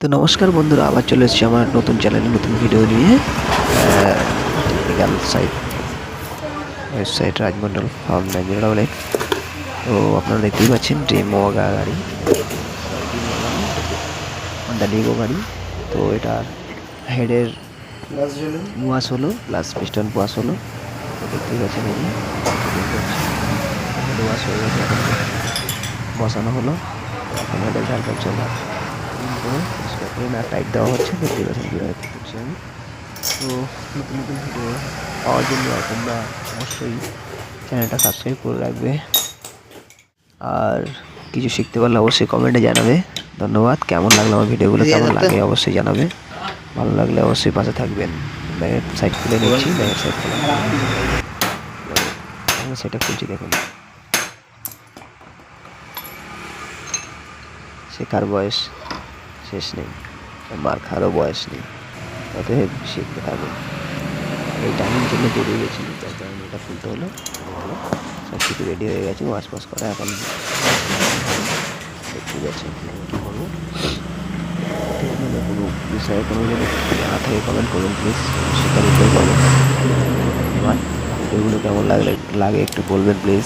তো নমস্কার বন্ধুরা, আবার চলে এসেছি আমার নতুন চ্যানেলে নতুন ভিডিও নিয়ে। Technical site website Rajmandal farm 908। তো আপনারা দেখতেই পাচ্ছেন ডেমোগা গাড়ি, হন্ডা ডিগো গাড়ি। তো এটার হেডের ওয়াশ হলো, প্লাস পিস্টন ওয়াশ হলো। তো দেখতেই পাচ্ছেন এই যে হেড ওয়াশ হয়ে গেছে, এখন বসানো হলো। এখন হেডের ঝাড়খান চলা টাইট দেওয়া হচ্ছে। দেখতেই পাচ্ছেন কীভাবে করছি আমি। তো নতুন নতুন ভিডিও পাওয়ার জন্য তোমরা অবশ্যই চ্যানেলটা সাবস্ক্রাইব করে রাখবে, আর কিছু শিখতে পারলে অবশ্যই কমেন্টে জানাবে। ধন্যবাদ। কেমন লাগলো আমার ভিডিওগুলো, কেমন লাগে অবশ্যই জানাবে। ভালো লাগলে অবশ্যই পাশে থাকবেন। ব্যাগের সাইড খুলে নিচ্ছি, ব্যাগের সাইড খোলা, সেটা খুলছি। দেখুন, শেখার বয়স শেষ নেই, মার খাওয়ারও বয়স নেই, অতএব শিখতে থাকুন। এই টাইমের জন্য বেরিয়ে গেছি, তার কারণে এটা খুলতে হলো। সব কিছু রেডি হয়ে গেছে, ওয়াশ ওয়াশ করা। এখন দেখতে যাচ্ছি কী করবো। আপনাদের কোনো বিষয়ে কোনো যদি জানা থাকে কমেন্ট করুন প্লিজ, সেটা রিপ্লাই করবেন। ধন্যবাদ। ভিডিওগুলো কেমন লাগে একটু বলবেন প্লিজ।